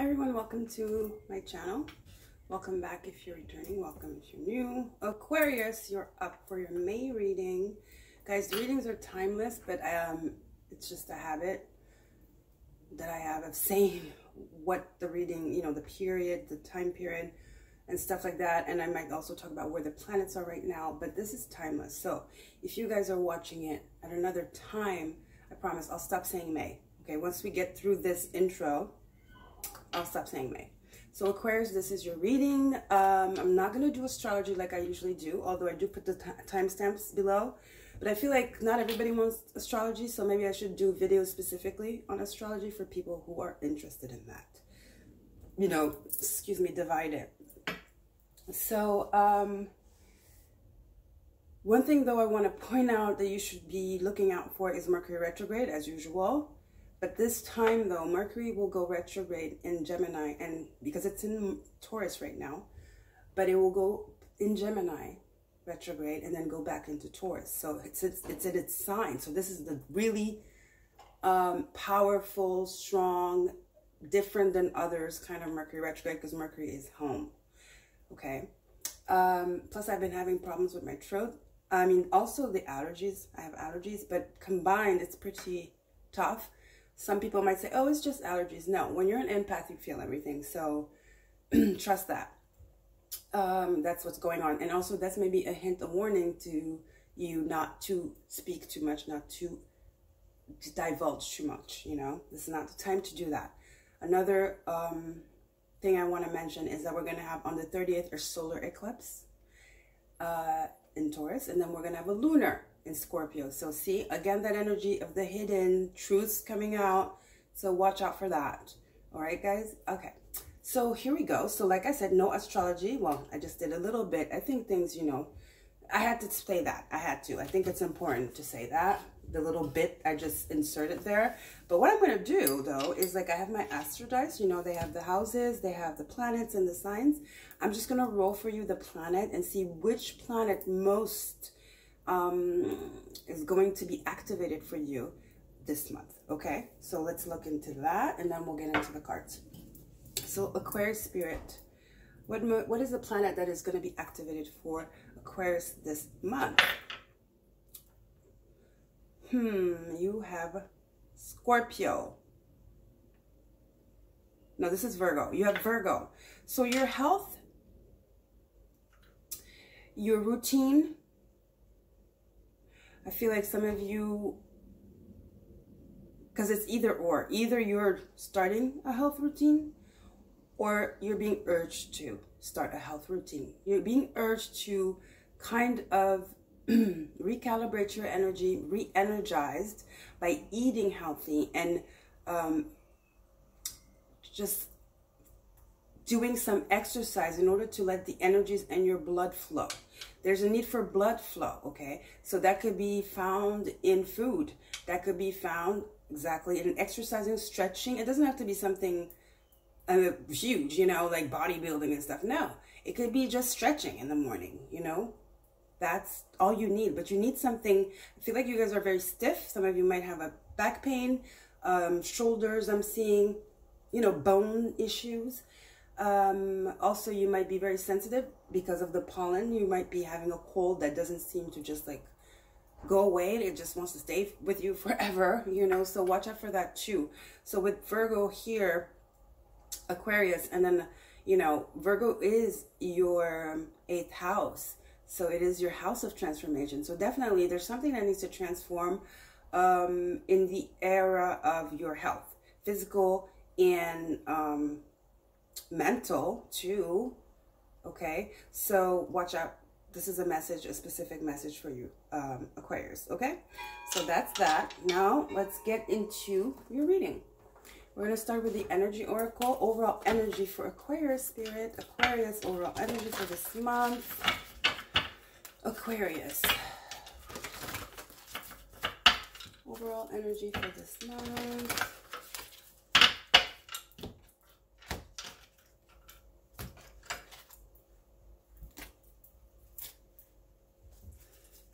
Hi everyone, welcome to my channel. Welcome back if you're returning, welcome if you're new. Aquarius, you're up for your May reading. Guys, the readings are timeless, but it's just a habit that I have of saying what the reading, you know, the period, the time period, and stuff like that. And I might also talk about where the planets are right now, but this is timeless. So if you guys are watching it at another time, I promise I'll stop saying May. Okay, once we get through this intro, I'll stop saying May. So Aquarius, this is your reading. I'm not going to do astrology like I usually do, although I do put the timestamps below. But I feel like not everybody wants astrology, so maybe I should do videos specifically on astrology for people who are interested in that. You know, excuse me, divide it. So, one thing though I want to point out that you should be looking out for is Mercury Retrograde, as usual. But this time though, Mercury will go retrograde in Gemini, and because it's in Taurus right now, but it will go in Gemini retrograde and then go back into Taurus. So it's in its sign. So this is the really powerful, strong, different than others kind of Mercury retrograde, because Mercury is home. Okay. Plus I've been having problems with my throat. I mean, also the allergies. I have allergies, but combined it's pretty tough. Some people might say, oh, it's just allergies. No, when you're an empath, you feel everything. So trust that. That's what's going on. And also that's maybe a hint, a warning to you not to speak too much, not to divulge too much. You know, this is not the time to do that. Another thing I want to mention is that we're going to have on the 30th a solar eclipse in Taurus. And then we're going to have a lunar in Scorpio. So see, again, that energy of the hidden truths coming out. So watch out for that. All right, guys? Okay. So here we go. So like I said, no astrology. Well, I just did a little bit. I think things, you know, I had to say that. I had to. I think it's important to say that. The little bit I just inserted there. But what I'm going to do, though, is like I have my astro dice. You know, they have the houses, they have the planets and the signs. I'm just going to roll for you the planet and see which planet most is going to be activated for you this month. Okay, so let's look into that and then we'll get into the cards. So Aquarius spirit, what is the planet that is going to be activated for Aquarius this month? You have Scorpio. No, this is Virgo. You have Virgo. So your health, your routine, I feel like some of you, because it's either or. Either you're starting a health routine or you're being urged to start a health routine. You're being urged to kind of recalibrate your energy, re-energized by eating healthy and just doing some exercise in order to let the energies and your blood flow. There's a need for blood flow, okay? So that could be found in food. That could be found exactly in exercising, stretching. It doesn't have to be something huge, you know, like bodybuilding and stuff. No, it could be just stretching in the morning, you know? That's all you need. But you need something. I feel like you guys are very stiff. Some of you might have a back pain, shoulders, I'm seeing, you know, bone issues. Also, you might be very sensitive because of the pollen. You might be having a cold that doesn't seem to just like go away. It just wants to stay with you forever, you know, so watch out for that too. So with Virgo here, Aquarius, and then, you know, Virgo is your 8th house. So it is your house of transformation. So definitely there's something that needs to transform in the era of your health, physical and mental too. Okay, so watch out. This is a message, a specific message for you, Aquarius. Okay, so that's that. Now let's get into your reading. We're going to start with the energy oracle. Overall energy for Aquarius spirit. Aquarius, overall energy for this month. Aquarius. Overall energy for this month.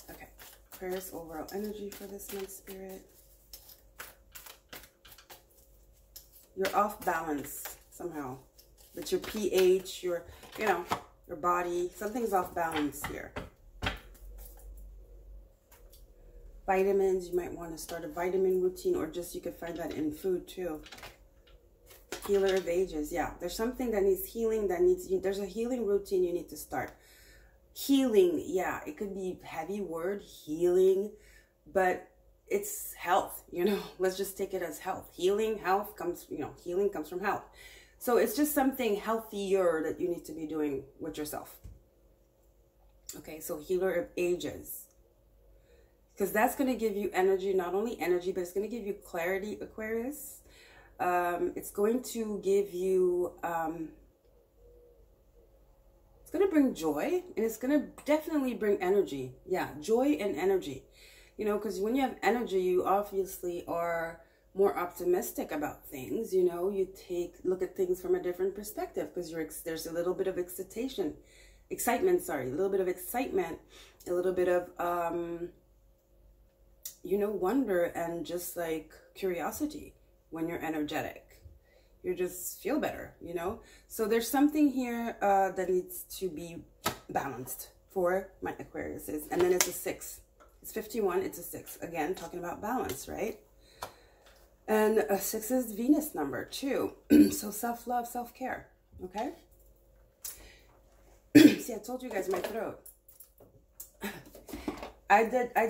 Okay. Aquarius, overall energy for this month, spirit. You're off balance, somehow. But your pH, your, you know, your body, something's off balance here. Vitamins, you might want to start a vitamin routine, or just you could find that in food too. Healer of ages, yeah. There's something that needs healing, there's a healing routine you need to start. Healing, yeah, it could be a heavy word, healing, but it's health, you know. Let's just take it as health. Healing, health comes, you know, healing comes from health. So it's just something healthier that you need to be doing with yourself. Okay, so healer of ages. Because that's going to give you energy, not only energy, but it's going to give you clarity, Aquarius. It's going to give you, it's going to bring joy, and it's going to definitely bring energy. Yeah, joy and energy. You know, because when you have energy, you obviously are more optimistic about things. You know, you look at things from a different perspective, because there's a little bit of excitement, a little bit of excitement, a little bit of, you know, wonder and just like curiosity. When you're energetic, you just feel better, you know. So there's something here that needs to be balanced for my Aquariuses. And then it's a 6. It's 51, it's a 6. Again, talking about balance, right? And a 6 is Venus number too. So self-love, self-care, okay? See, I told you guys my throat. I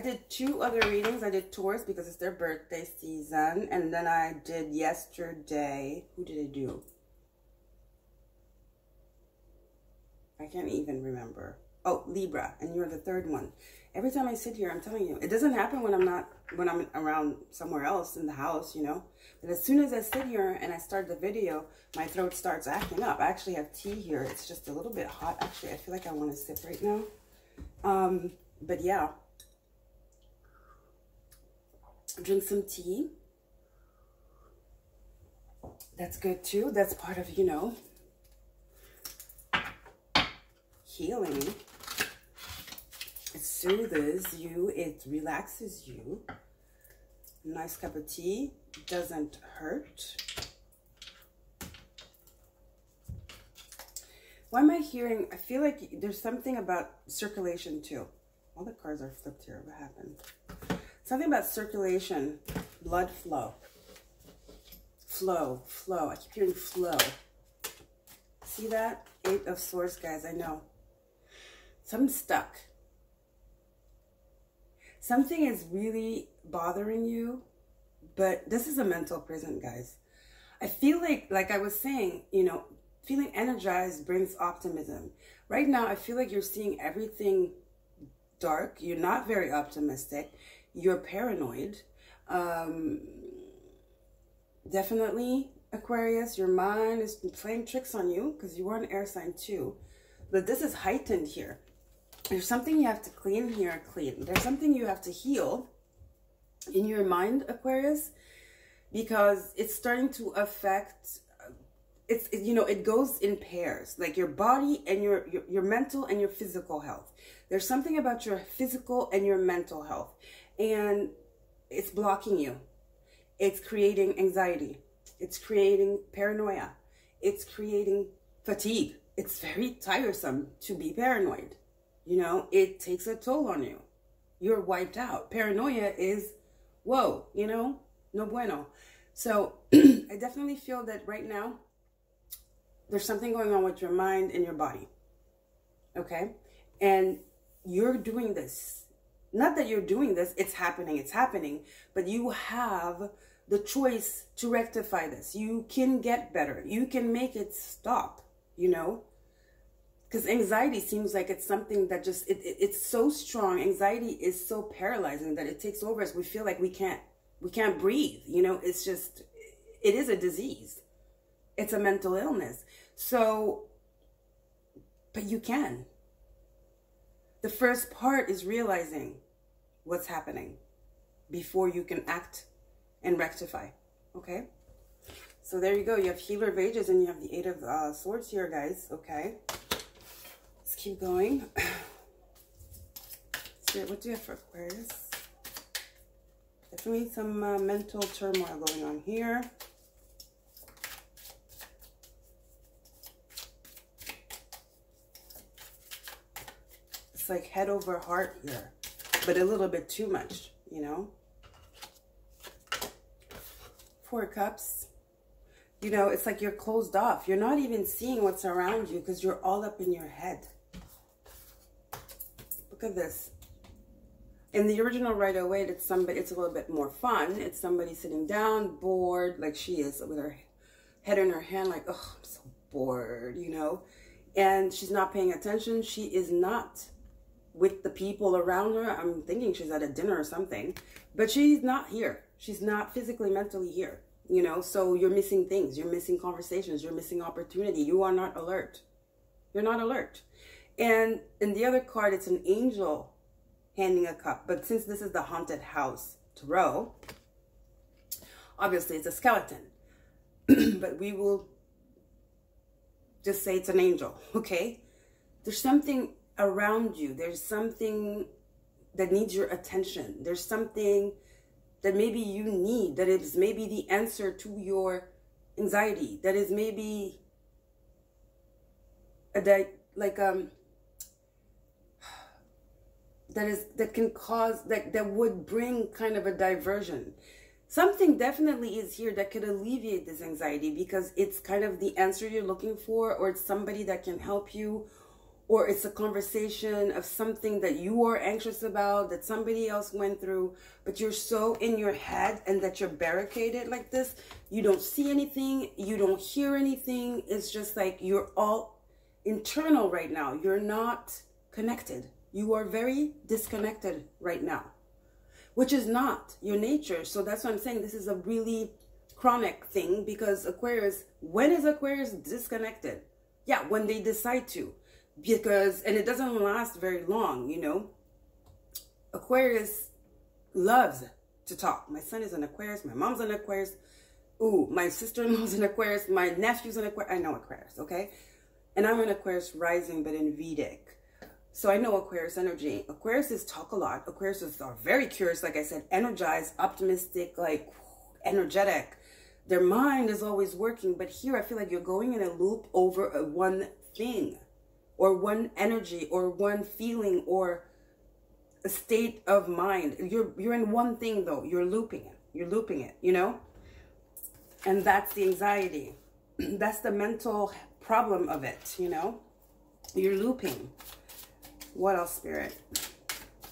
did 2 other readings. I did Taurus because it's their birthday season. And then I did yesterday. Who did I do? I can't even remember. Oh, Libra. And you're the 3rd one. Every time I sit here, I'm telling you, it doesn't happen when I'm around somewhere else in the house, you know. But as soon as I sit here and I start the video, my throat starts acting up. I actually have tea here. It's just a little bit hot. Actually, I feel like I want to sip right now. But yeah. Drink some tea. That's good too. That's part of, you know, healing. It soothes you. It relaxes you. Nice cup of tea. Doesn't hurt. Why am I hearing? I feel like there's something about circulation too. All the cards are flipped here. What happened? Something about circulation, blood flow. Flow. I keep hearing flow. See that? 8 of Swords, guys. I know. Something's stuck. Something is really bothering you, but this is a mental prison, guys. I feel like I was saying, you know, feeling energized brings optimism. Right now, I feel like you're seeing everything dark. You're not very optimistic. You're paranoid. Definitely, Aquarius, your mind is playing tricks on you because you are an air sign too. But this is heightened here. There's something you have to clean here, There's something you have to heal in your mind, Aquarius, because it's starting to affect, you know, it goes in pairs, like your body and your mental and your physical health. There's something about your physical and your mental health. And it's blocking you. It's creating anxiety. It's creating paranoia. It's creating fatigue. It's very tiresome to be paranoid. You know, it takes a toll on you. You're wiped out. Paranoia is, whoa, you know, no bueno. So I definitely feel that right now, there's something going on with your mind and your body. Okay? And you're doing this. Not that you're doing this, it's happening, but you have the choice to rectify this. You can get better. You can make it stop, you know? Because anxiety seems like it's something that just, it's so strong. Anxiety is so paralyzing that it takes over us. We feel like we can't breathe, you know? It's just, it is a disease. It's a mental illness. So, but you can. The first part is realizing what's happening before you can act and rectify. Okay? So there you go. You have Healer of Ages and you have the 8 of Swords here, guys. Okay? Let's keep going. Spirit, what do you have for Aquarius? Definitely some mental turmoil going on here. It's like head over heart here, but a little bit too much, you know. 4 of Cups. You know, it's like you're closed off. You're not even seeing what's around you because you're all up in your head. Look at this. In the original Rider-Waite, it's somebody, it's a little bit more fun. It's somebody sitting down, bored, like she is, with her head in her hand, like, oh, I'm so bored, you know. And she's not paying attention. She is not with the people around her. I'm thinking she's at a dinner or something, but she's not here. She's not physically, mentally here, you know. So you're missing things. You're missing conversations. You're missing opportunity. You are not alert. You're not alert. And in the other card, it's an angel handing a cup. But since this is the haunted house tarot, obviously it's a skeleton. But we will just say it's an angel, okay? There's something around you. There's something that needs your attention. There's something that maybe you need, that is maybe the answer to your anxiety, that is maybe that can cause, that would bring kind of a diversion. Something definitely is here that could alleviate this anxiety, because it's kind of the answer you're looking for, or it's somebody that can help you, or it's a conversation of something that you are anxious about, that somebody else went through, but you're so in your head and that you're barricaded like this. You don't see anything. You don't hear anything. It's just like you're all internal right now. You're not connected. You are very disconnected right now, which is not your nature. So that's why I'm saying this is a really chronic thing, because Aquarius, when is Aquarius disconnected? Yeah, when they decide to. Because, and it doesn't last very long, you know. Aquarius loves to talk. My son is an Aquarius. My mom's an Aquarius. Ooh, my sister-in-law's an Aquarius. My nephew's an Aquarius. I know Aquarius, okay? And I'm an Aquarius rising, but in Vedic. So I know Aquarius energy. Aquariuses talk a lot. Aquariuses are very curious, like I said, energized, optimistic, like energetic. Their mind is always working. But here I feel like you're going in a loop over one thing, or one energy, or one feeling, or a state of mind. You're in one thing though. You're looping it. You're looping it, you know? And that's the anxiety. That's the mental problem of it, you know? You're looping. What else, Spirit?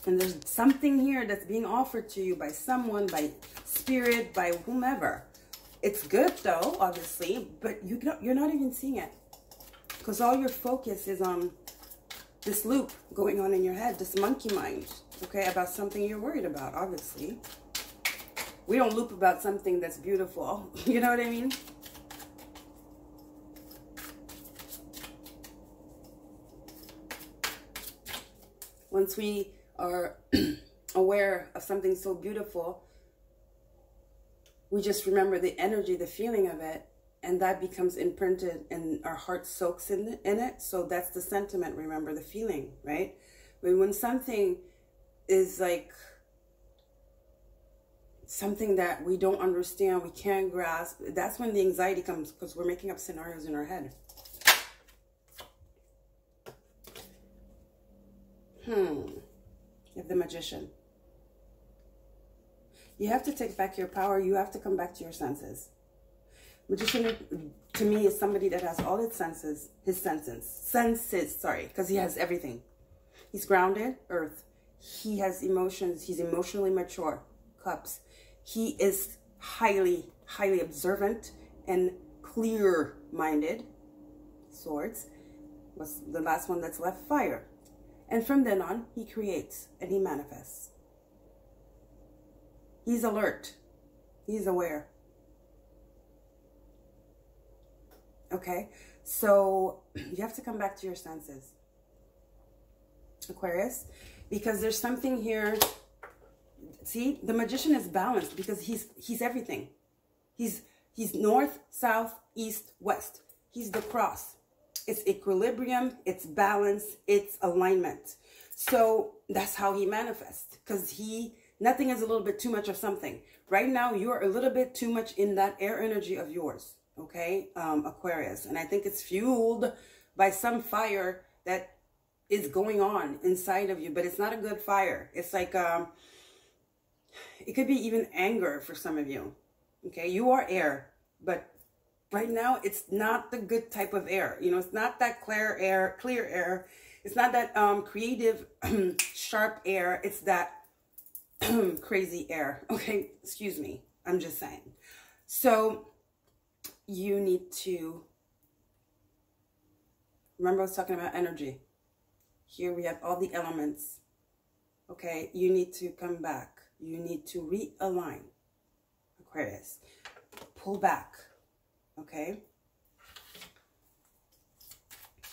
And there's something here that's being offered to you by someone, by Spirit, by whomever. It's good though, obviously, but you're not even seeing it. Because all your focus is on this loop going on in your head, this monkey mind, okay, about something you're worried about, obviously. We don't loop about something that's beautiful. You know what I mean? Once we are aware of something so beautiful, we just remember the energy, the feeling of it, and that becomes imprinted and our heart soaks in it. So that's the sentiment, remember the feeling, right? But when something is like something that we don't understand, we can't grasp, that's when the anxiety comes, because we're making up scenarios in our head. You have the Magician. You have to take back your power. You have to come back to your senses. Magician, to me, is somebody that has all his senses, sorry, because he has everything. He's grounded, Earth. He has emotions. He's emotionally mature, Cups. He is highly, highly observant and clear-minded, Swords. What's the last one that's left? Fire. And from then on, he creates and he manifests. He's alert. He's aware. Okay, so you have to come back to your senses, Aquarius, because there's something here. See, the Magician is balanced because he's everything. He's north, south, east, west. He's the cross. It's equilibrium, it's balance, it's alignment. So that's how he manifests, because nothing is a little bit too much of something. Right now, you're a little bit too much in that air energy of yours. Okay, Aquarius. And I think it's fueled by some fire that is going on inside of you, but it's not a good fire. It's like, it could be even anger for some of you. Okay, you are air, but right now it's not the good type of air. You know, it's not that clear air. It's not that creative, sharp air. It's that crazy air. Okay, excuse me. I'm just saying. So you need to remember, I was talking about energy. Here we have all the elements. Okay, you need to come back. You need to realign, Aquarius. Pull back. Okay,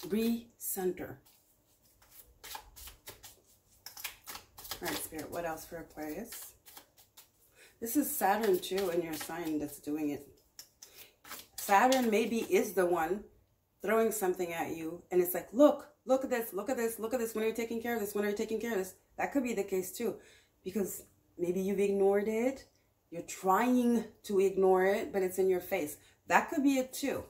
recenter. All right, Spirit, what else for Aquarius? This is Saturn too in your sign that's doing it. Saturn maybe is the one throwing something at you, and it's like, look at this, look at this, look at this. When are you taking care of this? When are you taking care of this? That could be the case too, because maybe you've ignored it. You're trying to ignore it, but it's in your face. That could be it too,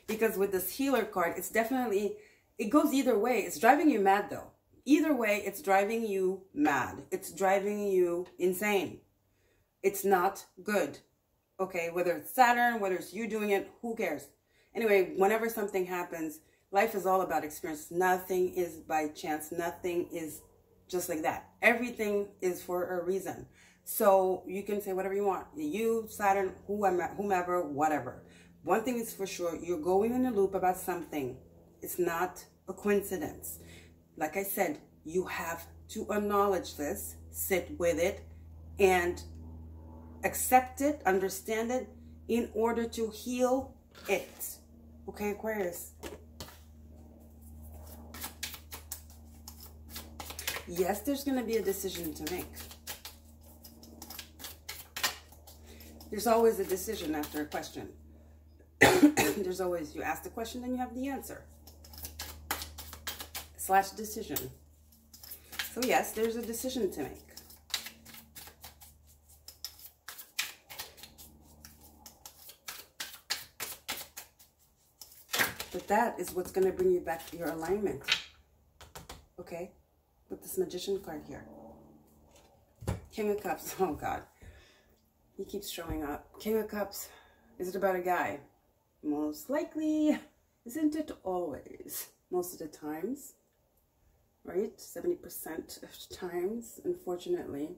because with this healer card, it's definitely, it goes either way. It's driving you mad though. Either way, it's driving you mad. It's driving you insane. It's not good. Okay, whether it's Saturn, whether it's you doing it, who cares? Anyway, whenever something happens, life is all about experience. Nothing is by chance. Nothing is just like that. Everything is for a reason. So you can say whatever you want. You, Saturn, whomever, whatever. One thing is for sure, you're going in a loop about something. It's not a coincidence. Like I said, you have to acknowledge this, sit with it, and accept it, understand it, in order to heal it. Okay, Aquarius? Yes, there's going to be a decision to make. There's always a decision after a question. There's always, you ask the question, then you have the answer. / decision. So yes, there's a decision to make. But that is what's going to bring you back to your alignment. Okay? With this Magician card here. King of Cups. Oh, God. He keeps showing up. King of Cups. Is it about a guy? Most likely. Isn't it always? Most of the times. Right? 70% of times, unfortunately.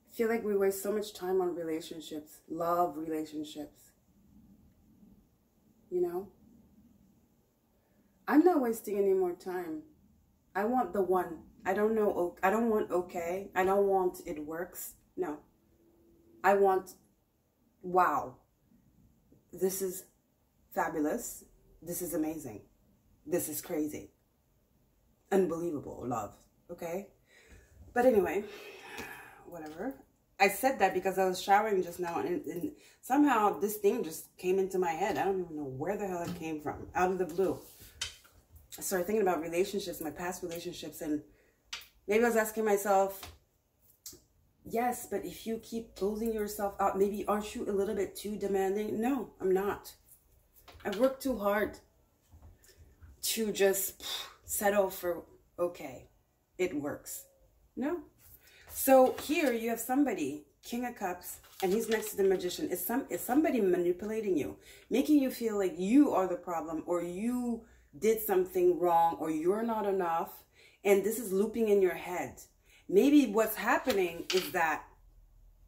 I feel like we waste so much time on relationships. Love relationships. You know? I'm not wasting any more time. I want the one. I don't want okay. I don't want it works. No. I want, wow. This is fabulous. This is amazing. This is crazy. Unbelievable love. Okay? But anyway, whatever. I said that because I was showering just now, and somehow this thing just came into my head. I don't even know where the hell it came from. Out of the blue. I started thinking about relationships, my past relationships, and maybe I was asking myself, yes, but if you keep closing yourself out, maybe aren't you a little bit too demanding? No, I'm not. I've worked too hard to just settle for, okay, it works. No. So here you have somebody, King of Cups, and he's next to the Magician. Is somebody manipulating you, making you feel like you are the problem, or you did something wrong, or you're not enough, and this is looping in your head. Maybe what's happening is that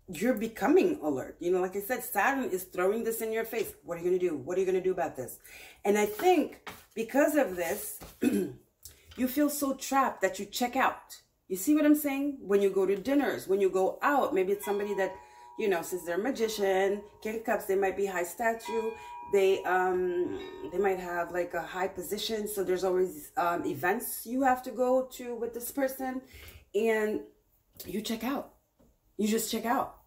you're becoming alert. You know, like I said, Saturn is throwing this in your face. What are you going to do? What are you going to do about this? And I think because of this, you feel so trapped that you check out. You see what I'm saying? When you go to dinners, when you go out, maybe it's somebody that, you know, since they're a magician, King of Cups, they might be high stature. They might have like a high position. So there's always events you have to go to with this person. And you check out. You just check out.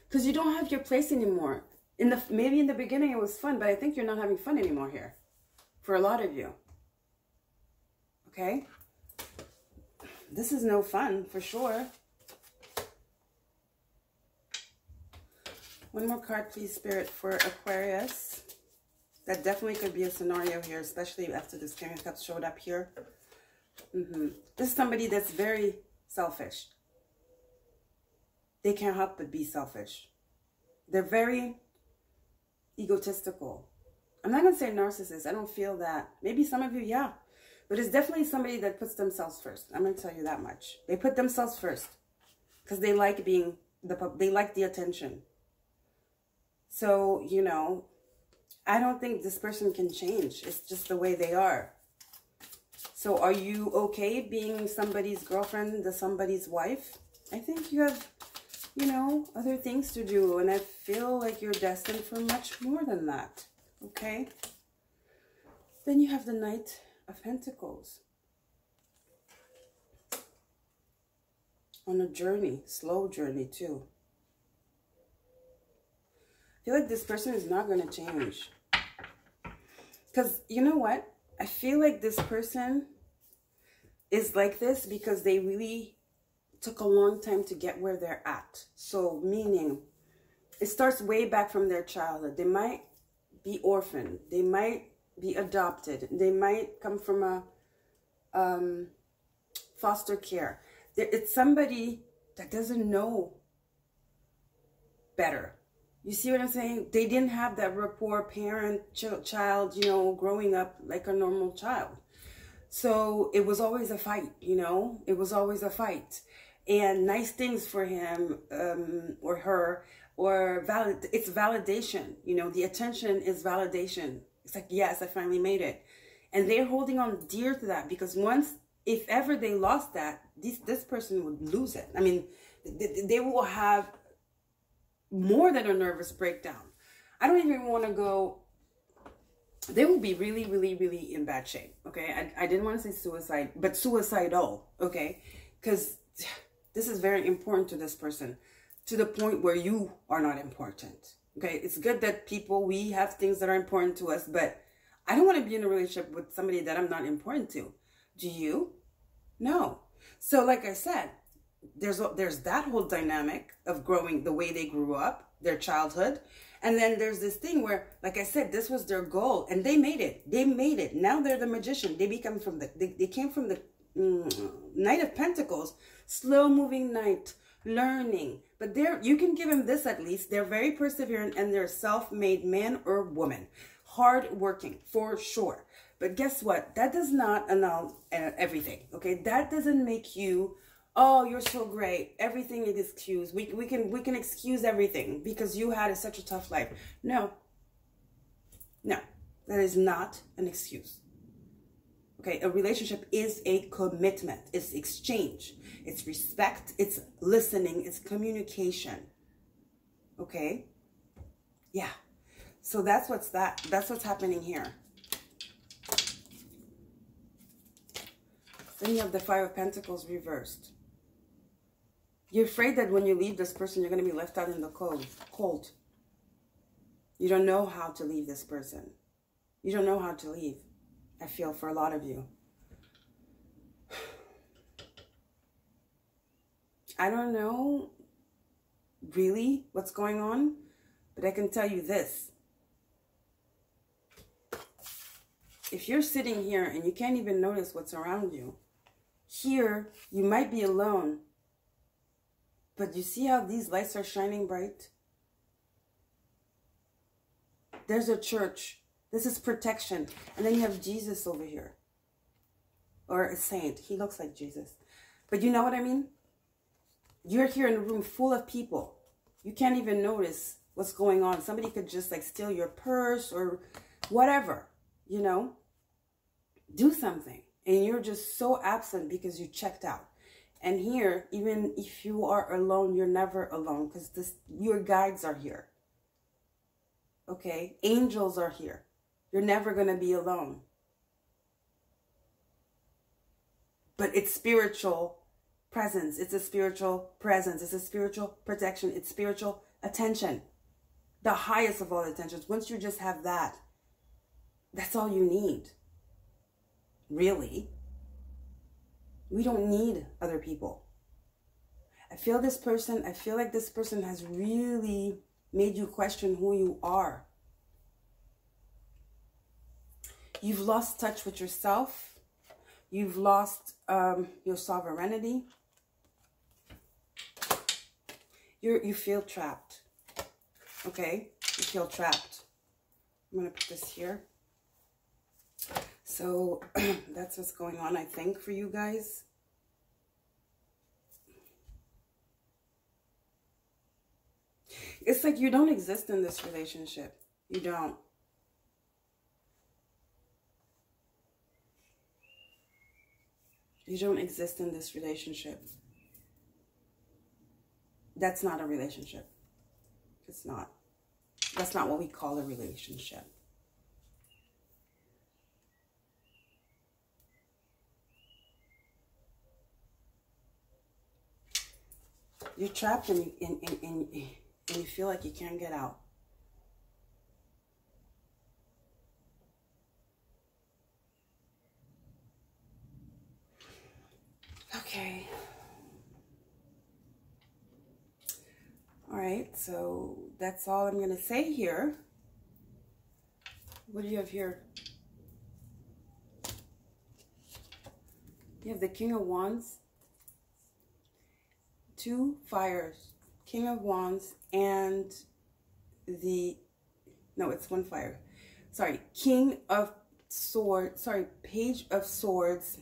Because you don't have your place anymore. Maybe in the beginning it was fun, but I think you're not having fun anymore here. For a lot of you. Okay? This is no fun, for sure. One more card, please, Spirit, for Aquarius. That definitely could be a scenario here, especially after this King of Cups showed up here. This is somebody that's very selfish. They can't help but be selfish. They're very egotistical. I'm not going to say narcissist. I don't feel that. Maybe some of you, yeah. But it's definitely somebody that puts themselves first. I'm going to tell you that much. They put themselves first because they like being they like the attention. So, you know, I don't think this person can change. It's just the way they are. So are you okay being somebody's girlfriend, somebody's wife? I think you have, you know, other things to do. And I feel like you're destined for much more than that. Okay? Then you have the Knight of Pentacles. On a journey, slow journey too. I feel like this person is not going to change. Because you know what? I feel like this person is like this because they really took a long time to get where they're at. So meaning it starts way back from their childhood. They might be orphaned. They might be adopted. They might come from a foster care. It's somebody that doesn't know better. You see what I'm saying? They didn't have that rapport parent-child, you know, growing up like a normal child. So it was always a fight, you know? It was always a fight. And nice things for him or her, or it's validation. You know, the attention is validation. It's like, yes, I finally made it. And they're holding on dear to that because once, if ever they lost that, this person would lose it. I mean, they will have more than a nervous breakdown. I don't even want to go. They will be really, really, really in bad shape. Okay. I didn't want to say suicide, but suicidal. Okay. Because this is very important to this person to the point where you are not important. Okay. It's good that we have things that are important to us, but I don't want to be in a relationship with somebody that I'm not important to. Do you? No. So like I said, there's that whole dynamic of growing the way they grew up, their childhood. And then there's this thing where, like I said, this was their goal and they made it. They made it. Now they're the magician. They become from they came from the Knight of Pentacles, slow moving knight, learning. But you can give them this at least. They're very perseverant and they're self-made man or woman. Hard working for sure. But guess what? That does not annul everything. Okay. That doesn't make you, oh, you're so great. Everything is excused. We can excuse everything because you had such a tough life. No, that is not an excuse. Okay, a relationship is a commitment. It's exchange. It's respect. It's listening. It's communication. Okay, yeah. So that's what's happening here. Then you have the Five of Pentacles reversed. You're afraid that when you leave this person, you're going to be left out in the cold. You don't know how to leave this person. You don't know how to leave, I feel, for a lot of you. I don't know really what's going on, but I can tell you this. If you're sitting here and you can't even notice what's around you, here you might be alone. But you see how these lights are shining bright? There's a church. This is protection. And then you have Jesus over here. Or a saint. He looks like Jesus. But you know what I mean? You're here in a room full of people. You can't even notice what's going on. Somebody could just like steal your purse or whatever, you know? Do something. And you're just so absent because you checked out. And here, even if you are alone, you're never alone because your guides are here. Okay? Angels are here. You're never going to be alone. But it's spiritual presence. It's a spiritual presence. It's a spiritual protection. It's spiritual attention. The highest of all attentions. Once you just have that, that's all you need. Really. We don't need other people. I feel like this person has really made you question who you are. You've lost touch with yourself. You've lost your sovereignty. You feel trapped. Okay? You feel trapped. I'm going to put this here. So that's what's going on, I think, for you guys. It's like you don't exist in this relationship. You don't. You don't exist in this relationship. That's not a relationship. It's not. That's not what we call a relationship. You're trapped and you feel like you can't get out. Okay. All right, so that's all I'm going to say here. What do you have here? You have the King of Wands, 2 fires, King of Wands, and the, no, it's 1 fire. Sorry, King of Swords, sorry, Page of Swords,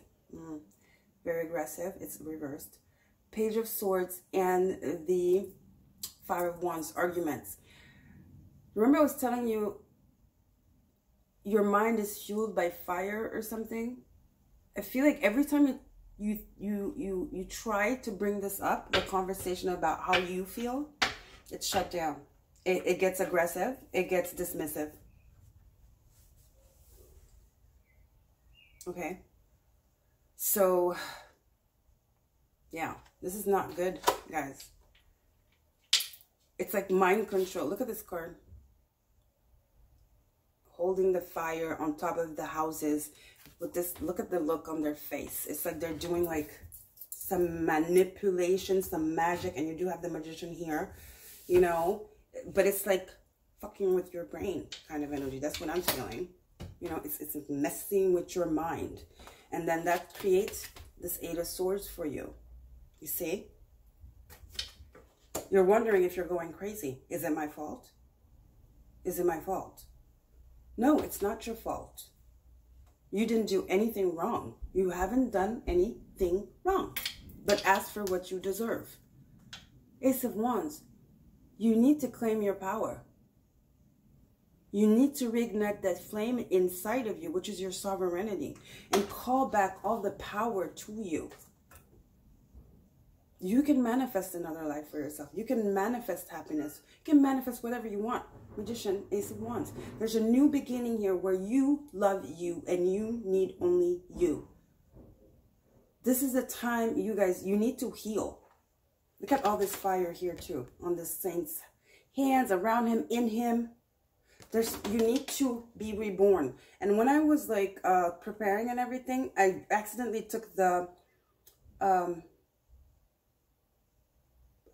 very aggressive, it's reversed. Page of Swords and the 5 of Wands, arguments. Remember I was telling you your mind is fueled by fire or something? I feel like every time you try to bring this up, the conversation about how you feel, it's shut down. It gets aggressive. It gets dismissive. Okay? So, yeah, this is not good, guys. It's like mind control. Look at this card. Holding the fire on top of the houses with this. Look at the look on their face. It's like they're doing like some manipulation, some magic, and you do have the magician here, you know, but it's like fucking with your brain kind of energy. That's what I'm feeling. You know, it's messing with your mind. And then that creates this 8 of Swords for you. You see? You're wondering if you're going crazy. Is it my fault? Is it my fault? No, it's not your fault. You didn't do anything wrong. You haven't done anything wrong. But ask for what you deserve. Ace of Wands. You need to claim your power. You need to reignite that flame inside of you, which is your sovereignty, and call back all the power to you. You can manifest another life for yourself. You can manifest happiness. You can manifest whatever you want. Magician, Ace of Wands. There's a new beginning here where you love you and you need only you. This is the time, you guys, you need to heal. Look at all this fire here too on the saint's hands, around him, in him. You need to be reborn. And when I was like preparing and everything, I accidentally took the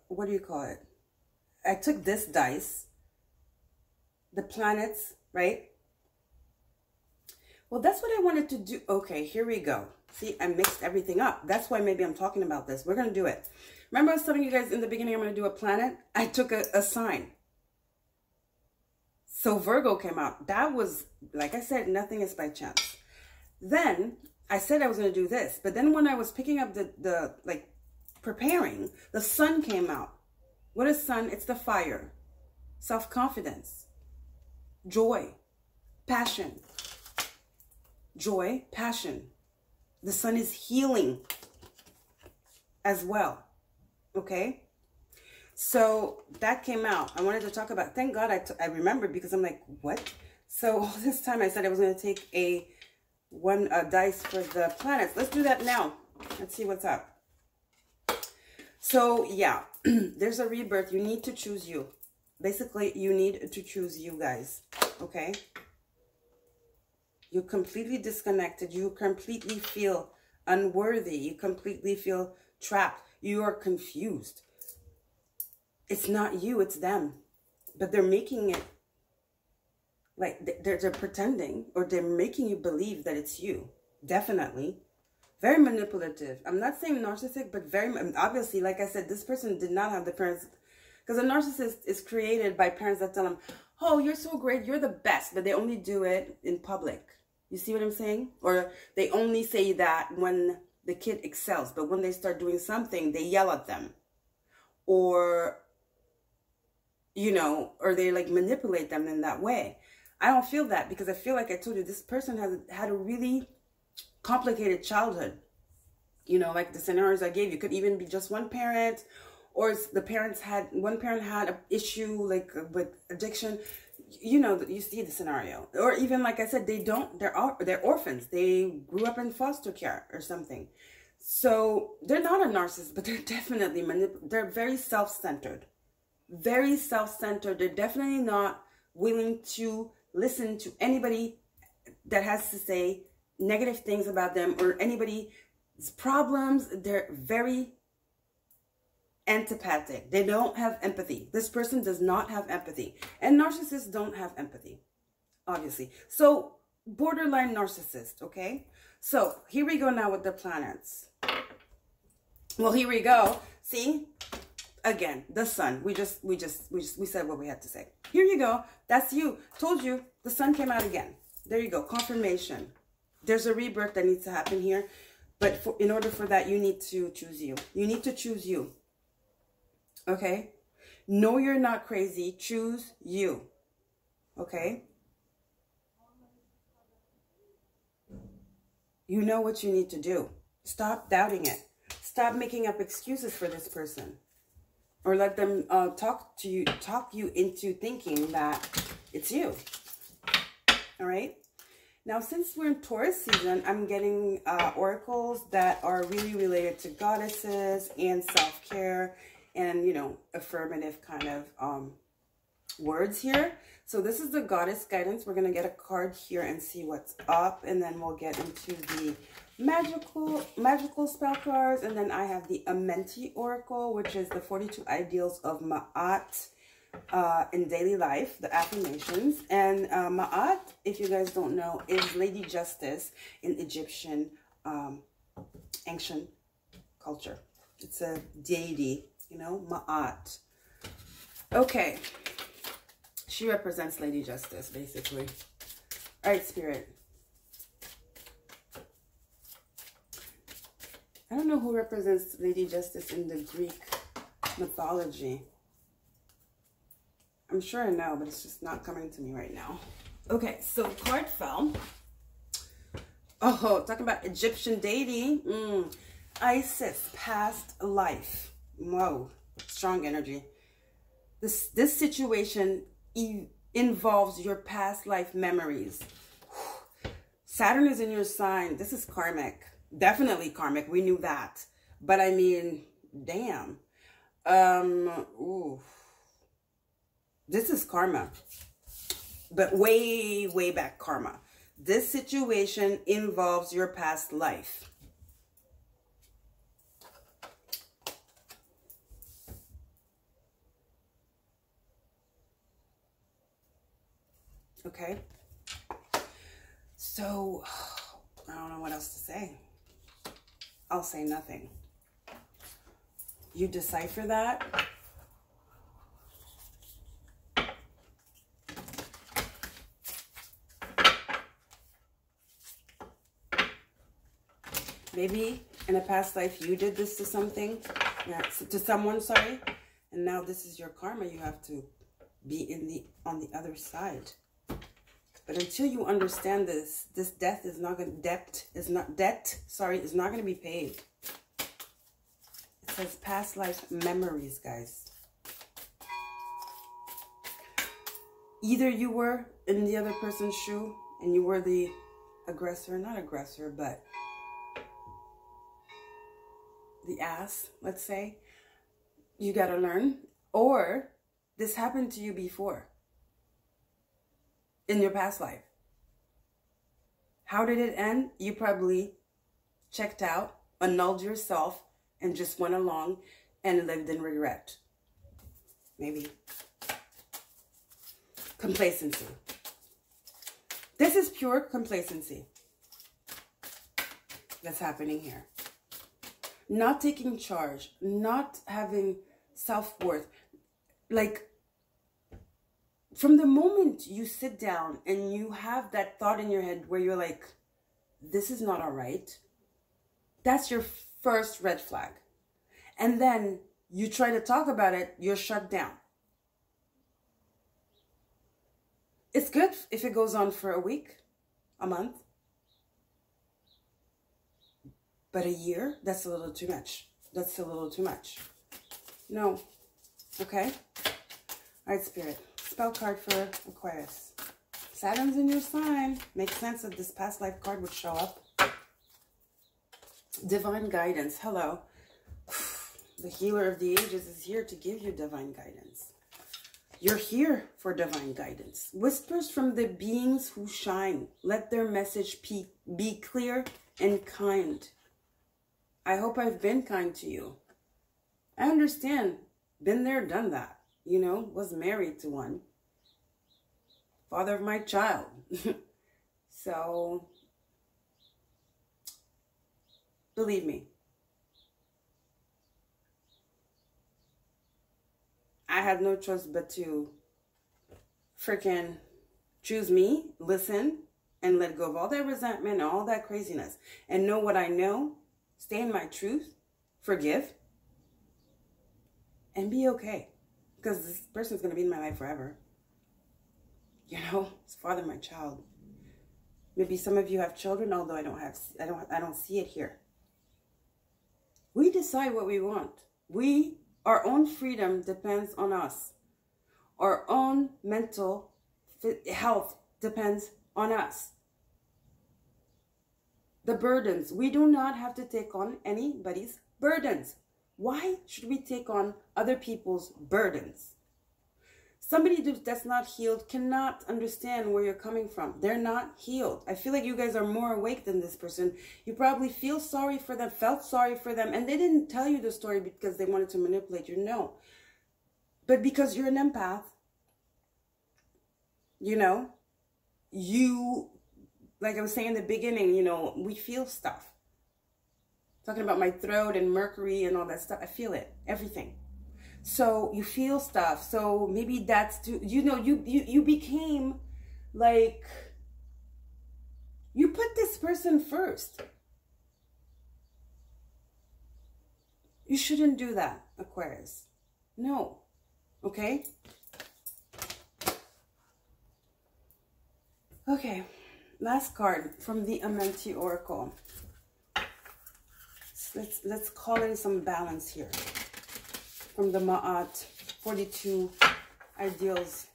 what do you call it? I took this dice, the planets, right? Well, that's what I wanted to do. Okay, here we go. See, I mixed everything up. That's why maybe I'm talking about this. We're going to do it. Remember I was telling you guys in the beginning I'm going to do a planet? I took a sign. So Virgo came out. That was, like I said, nothing is by chance. Then I said I was going to do this. But then when I was picking up the like, preparing, the sun came out. What is sun? It's the fire. Self-confidence. Joy. Passion. Joy. Passion. The sun is healing as well. Okay? So that came out. I wanted to talk about, thank God I remembered, because I'm like, what? So all this time I said I was going to take a dice for the planets. Let's do that now. Let's see what's up. So yeah, there's a rebirth. You need to choose you. Basically, you need to choose you guys. Okay? You're completely disconnected. You completely feel unworthy. You completely feel trapped. You are confused. It's not you, it's them. But they're making it like they're pretending, or they're making you believe that it's you. Definitely. Very manipulative. I'm not saying narcissistic, but very, obviously, like I said, this person did not have the parents, because a narcissist is created by parents that tell them, oh, you're so great, you're the best, but they only do it in public. You see what I'm saying? Or they only say that when the kid excels, but when they start doing something, they yell at them. Or, you know, or they like manipulate them in that way. I don't feel that, because I feel like I told you, this person has had a really complicated childhood. You know, like the scenarios I gave you, could even be just one parent, or the parents had, one parent had an issue like with addiction. You know, you see the scenario. Or even, like I said, they're orphans. They grew up in foster care or something. So they're not a narcissist, but they're definitely they're very self-centered. Very self-centered. They're definitely not willing to listen to anybody that has to say negative things about them or anybody's problems. They're very antipathic. They don't have empathy. This person does not have empathy. And narcissists don't have empathy, obviously. So borderline narcissist, okay? So here we go now with the planets. Well, here we go. See? Again, the sun. We said what we had to say. Here you go. That's you. Told you. The sun came out again. There you go. Confirmation. There's a rebirth that needs to happen here. But in order for that, you need to choose you. You need to choose you. Okay? No, you're not crazy. Choose you. Okay? You know what you need to do. Stop doubting it. Stop making up excuses for this person. Or let them talk you into thinking that it's you. All right? Now, since we're in Taurus season, I'm getting oracles that are really related to goddesses and self-care and, you know, affirmative kind of words here. So this is the goddess guidance. We're going to get a card here and see what's up. And then we'll get into the magical spell cards. And then I have the Amenti Oracle, which is the 42 ideals of Ma'at in daily life, the affirmations. And Ma'at, if you guys don't know, is Lady Justice in Egyptian ancient culture. It's a deity, you know, Ma'at. Okay. She represents Lady Justice, basically. All right, Spirit. I don't know who represents Lady Justice in the Greek mythology. I'm sure I know, but it's just not coming to me right now. Okay, so card fell. Oh, talking about Egyptian deity. Isis, past life. Whoa, strong energy. This situation involves your past life memories. Saturn is in your sign. This is karmic. Definitely karmic. We knew that. But I mean, damn. Ooh. This is karma. But way, way back karma. This situation involves your past life. Okay. So, I don't know what else to say. I'll say nothing. You decipher that. Maybe in a past life you did this to something, to someone, sorry, and now this is your karma. You have to be on the other side. But until you understand this debt is not going to be paid. It says past life memories, guys. Either you were in the other person's shoe and you were the aggressor, not aggressor, but the ass, let's say. You got to learn. Or this happened to you before. In your past life. How did it end? You probably checked out, annulled yourself, and just went along and lived in regret. Maybe. Complacency. This is pure complacency. that's happening here. Not taking charge, not having self-worth. Like, from the moment you sit down and you have that thought in your head where you're like, this is not all right, that's your first red flag. And then you try to talk about it, you're shut down. It's good if it goes on for a week, a month. But a year, that's a little too much. That's a little too much. No. Okay? All right, Spirit. Spell card for Aquarius. Saturn's in your sign. Makes sense that this past life card would show up. Divine guidance. Hello. The healer of the ages is here to give you divine guidance. You're here for divine guidance. Whispers from the beings who shine. Let their message be clear and kind. I hope I've been kind to you. I understand. Been there, done that. You know, was married to one. Father of my child. So, believe me. I had no choice but to freaking choose me, listen, and let go of all that resentment and all that craziness. And know what I know. Stay in my truth, forgive, and be okay. Because this person's going to be in my life forever. You know, it's father of my child. Maybe some of you have children, although I don't see it here. We decide what we want. Our own freedom depends on us. Our own mental health depends on us. The burdens. We do not have to take on anybody's burdens. Why should we take on other people's burdens? Somebody that's not healed cannot understand where you're coming from. They're not healed. I feel like you guys are more awake than this person. You probably feel sorry for them, felt sorry for them, and they didn't tell you the story because they wanted to manipulate you. No. But because you're an empath, you know, like I was saying in the beginning, you know, we feel stuff. Talking about my throat and Mercury and all that stuff. I feel it. Everything. So you feel stuff. So maybe that's, you know, you became like, you put this person first. You shouldn't do that, Aquarius. No. Okay? Okay. Last card from the Amenti Oracle. Let's call in some balance here. From the Ma'at, 42 ideals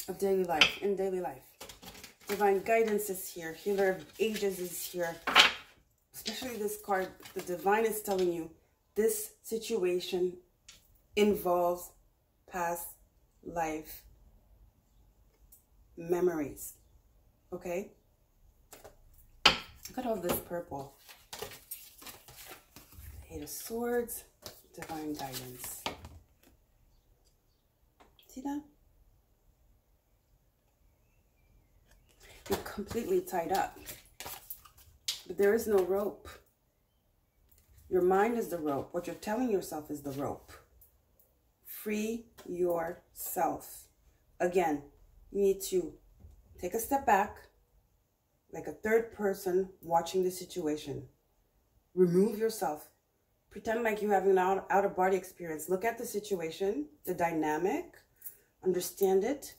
of daily life, in daily life. Divine guidance is here. Healer of ages is here. Especially this card, the divine is telling you this situation involves past life memories. Okay? Look at all this purple. Eight of Swords, divine guidance. See that? You're completely tied up. But there is no rope. Your mind is the rope. What you're telling yourself is the rope. Free yourself. Again, you need to take a step back, like a third person watching the situation. Remove yourself. Pretend like you have an out-of-body experience. Look at the situation, the dynamic, understand it,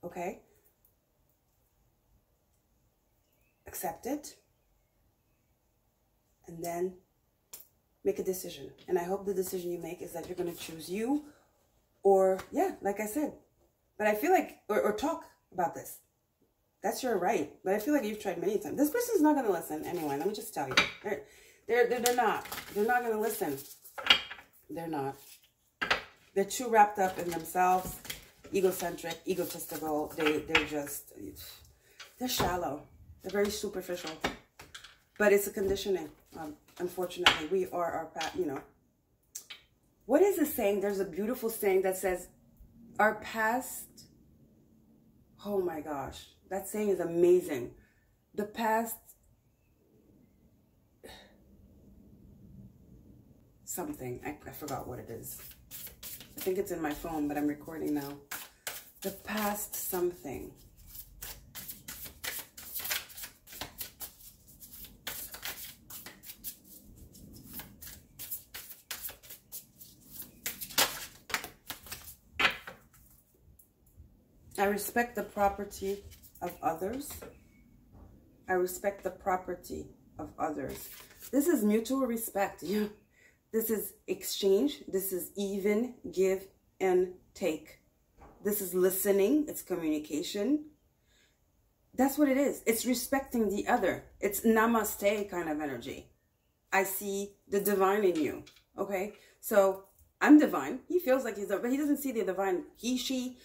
okay? Accept it, and then make a decision. And I hope the decision you make is that you're going to choose you, or, yeah, like I said. But I feel like, or talk about this. That's your right. But I feel like you've tried many times. This person's not going to listen anyway. Let me just tell you. They're not. They're not going to listen. They're not. They're too wrapped up in themselves, egocentric, egotistical. They're shallow. They're very superficial. But it's a conditioning. Unfortunately, we are our past, you know. What is the saying? There's a beautiful saying that says, our past, oh my gosh, that saying is amazing. The past something. I forgot what it is. I think it's in my phone, but I'm recording now. The past something. I respect the property of others. I respect the property of others. This is mutual respect. Yeah. This is exchange. This is even give and take. This is listening. It's communication. That's what it is. It's respecting the other. It's namaste kind of energy. I see the divine in you. Okay. So I'm divine. He feels like he's divine, but he doesn't see the divine. He, she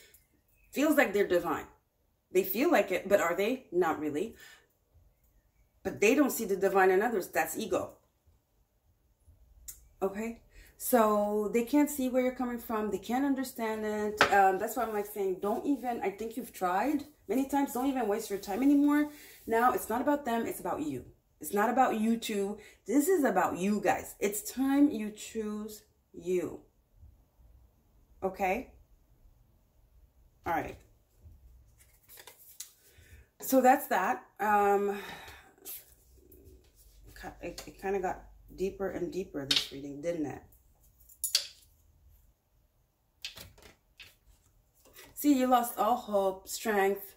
feels like they're divine. They feel like it, but are they? Not really. But they don't see the divine in others. That's ego. Okay? So they can't see where you're coming from. They can't understand it. That's why I'm like saying, don't even, I think you've tried many times. Don't even waste your time anymore. Now, it's not about them. It's about you. It's not about you two. This is about you guys. It's time you choose you. Okay? All right. So that's that. It kind of got deeper and deeper, this reading, didn't it? See, you lost all hope, strength,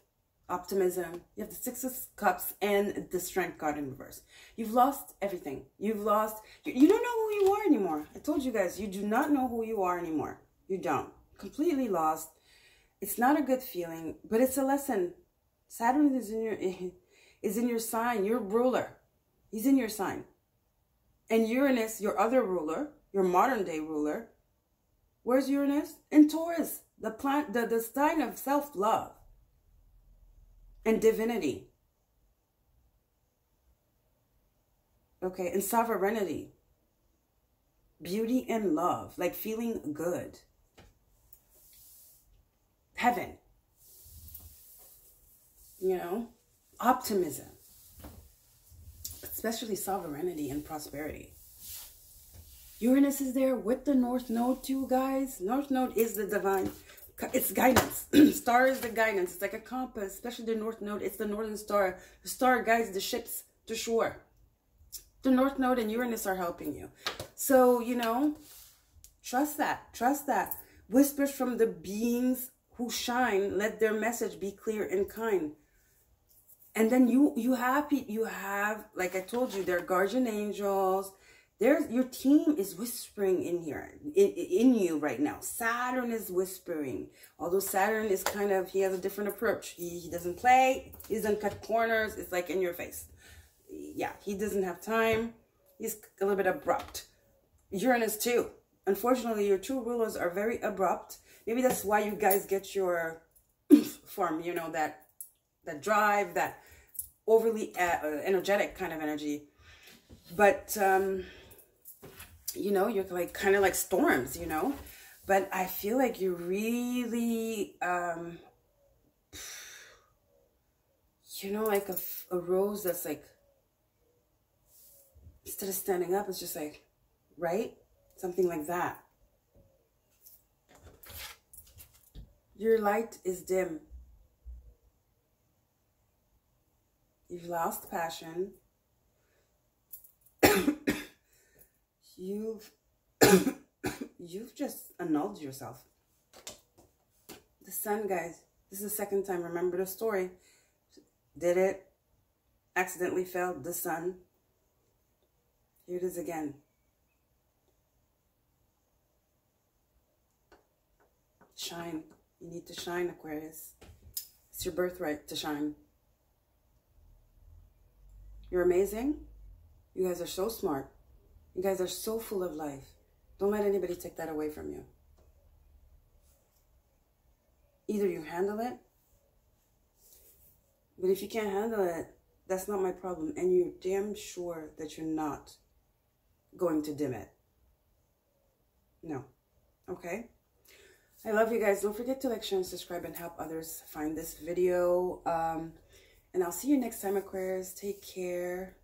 optimism. You have the Six of Cups and the Strength card in reverse. You've lost everything. You've lost, you don't know who you are anymore. I told you guys, you do not know who you are anymore. You don't. Completely lost. It's not a good feeling, but it's a lesson. Saturn is in your sign, your ruler. He's in your sign. And Uranus, your other ruler, your modern day ruler. Where's Uranus? In Taurus, the planet, the sign of self-love and divinity. Okay, and sovereignty. Beauty and love, like feeling good. Heaven. You know, optimism. Especially sovereignty and prosperity. Uranus is there with the North Node too, guys. North Node is the divine. It's guidance. Star is the guidance. It's like a compass, especially the North Node. It's the Northern Star. The star guides the ships to shore. The North Node and Uranus are helping you. So, you know, trust that. Trust that. Whispers from the beings who shine. Let their message be clear and kind. And then you have, like I told you, they're guardian angels. Your team is whispering in here, in you right now. Saturn is whispering. Although Saturn is kind of, he has a different approach. He doesn't play. He doesn't cut corners. It's like in your face. Yeah, he doesn't have time. He's a little bit abrupt. Uranus too. Unfortunately, your two rulers are very abrupt. Maybe that's why you guys get your form, you know, that drive, that overly energetic kind of energy. But, you know, you're like kind of like storms, you know. But I feel like you're really, you know, like a rose that's like, instead of standing up, it's just like, right? Something like that. Your light is dim. You've lost passion. You've just annulled yourself. The Sun, guys. This is the second time. Remember the story. Did it. Accidentally failed. The Sun. Here it is again. Shine. You need to shine, Aquarius. It's your birthright to shine. You're amazing. You guys are so smart. You guys are so full of life. Don't let anybody take that away from you. Either you handle it, but if you can't handle it, that's not my problem. And you're damn sure that you're not going to dim it. No. Okay? I love you guys. Don't forget to like, share, and subscribe and help others find this video. And I'll see you next time, Aquarius. Take care.